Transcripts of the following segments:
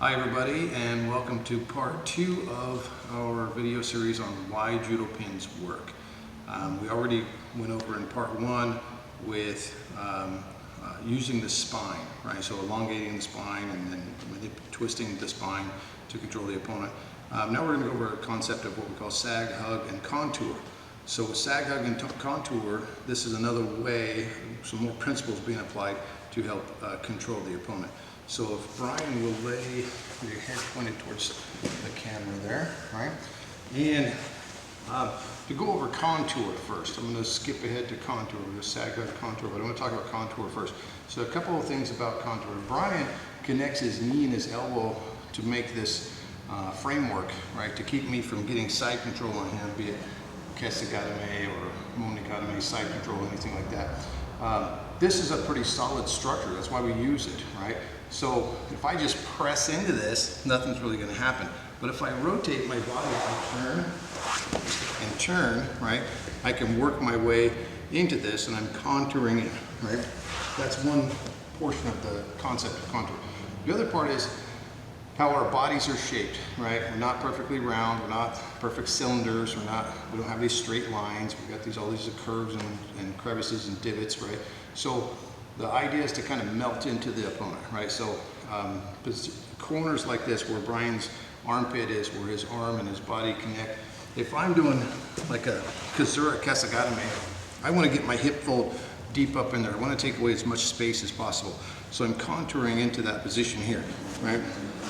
Hi everybody, and welcome to part 2 of our video series on why judo pins work. We already went over in part 1 with using the spine, right? So elongating the spine and then twisting the spine to control the opponent. Now we're going to go over a concept of what we call sag, hug, and contour. So with sag, hug, and contour, this is another way, some more principles being applied to help control the opponent. So if Brian will lay your head pointed towards the camera there, right? And to go over contour first, I'm going to skip ahead to contour. We're going to sag, hug, contour, but I'm going to talk about contour first. So a couple of things about contour. Brian connects his knee and his elbow to make this framework, right? To keep me from getting side control on him, be it Osaekomi or Monogatame, side control, anything like that. This is a pretty solid structure. That's why we use it, right? So if I just press into this, nothing's really going to happen. But if I rotate my body and turn, right, I can work my way into this, and I'm contouring it, right? That's one portion of the concept of contour. The other part is how our bodies are shaped, right? We're not perfectly round, we're not perfect cylinders, we don't have these straight lines, we've got all these curves and crevices and divots, right? So the idea is to kind of melt into the opponent, right? So corners like this, where Brian's armpit is, where his arm and his body connect, if I'm doing like a Kazura Osaekomi, I want to get my hip fold deep up in there. I want to take away as much space as possible. So I'm contouring into that position here, right?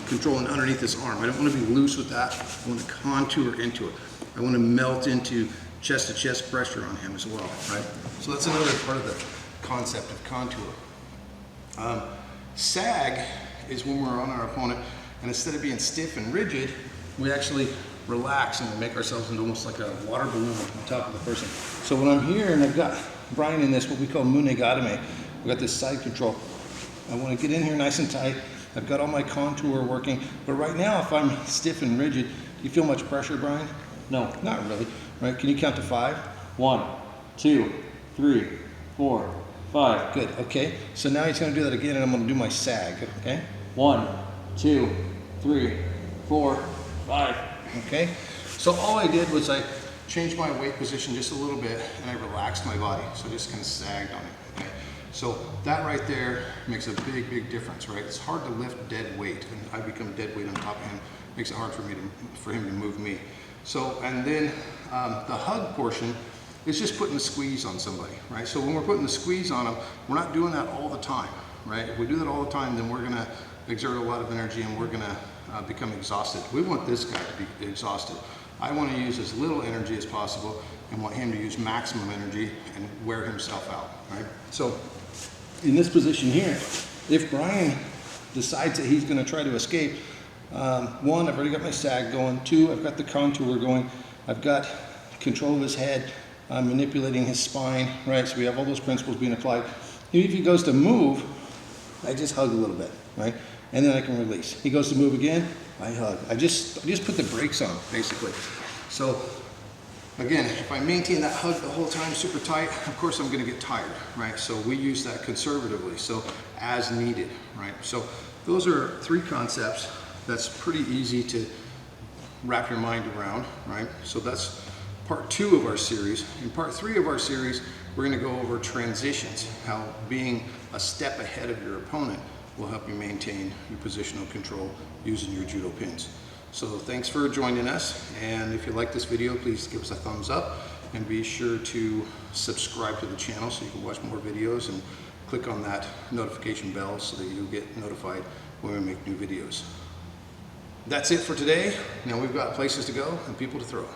Controlling underneath this arm. I don't want to be loose with that. I want to contour into it. I want to melt into chest-to-chest pressure on him as well, right? So that's another part of the concept of contour. Sag is when we're on our opponent, and instead of being stiff and rigid, we actually relax and we make ourselves into almost like a water balloon on top of the person. So when I'm here and I've got Brian in this, what we call Monogatame, we've got this side control. I want to get in here nice and tight. I've got all my contour working, but right now if I'm stiff and rigid, do you feel much pressure, Brian? No. Not really, right? Can you count to 5? 1, 2, 3, 4, 5. Good, okay. So now he's going to do that again, and I'm going to do my sag, okay? 1, 2, 3, 4, 5. Okay, so all I did was I changed my weight position just a little bit, and I relaxed my body, so I just kind of sagged on it, okay? So that right there makes a big, big difference, right? It's hard to lift dead weight, and I become dead weight on top of him. Makes it hard for him to move me. So, and then the hug portion is just putting a squeeze on somebody, right? So when we're putting the squeeze on them, we're not doing that all the time, right? If we do that all the time, then we're gonna exert a lot of energy and we're gonna become exhausted. We want this guy to be exhausted. I want to use as little energy as possible and want him to use maximum energy and wear himself out, right? So in this position here, if Brian decides that he's going to try to escape, 1, I've already got my sag going. 2, I've got the contour going. I've got control of his head. I'm manipulating his spine, right? So we have all those principles being applied. If he goes to move, I just hug a little bit, right? And then I can release. He goes to move again, I hug. I just put the brakes on, basically. So again, if I maintain that hug the whole time super tight, of course I'm going to get tired, right? So we use that conservatively, so as needed, right? So those are 3 concepts that's pretty easy to wrap your mind around, right? So that's part 2 of our series. In part 3 of our series, we're going to go over transitions, how being a step ahead of your opponent will help you maintain your positional control using your judo pins. So thanks for joining us, and if you like this video, please give us a thumbs up and be sure to subscribe to the channel so you can watch more videos, and click on that notification bell so that you'll get notified when we make new videos. That's it for today. Now we've got places to go and people to throw.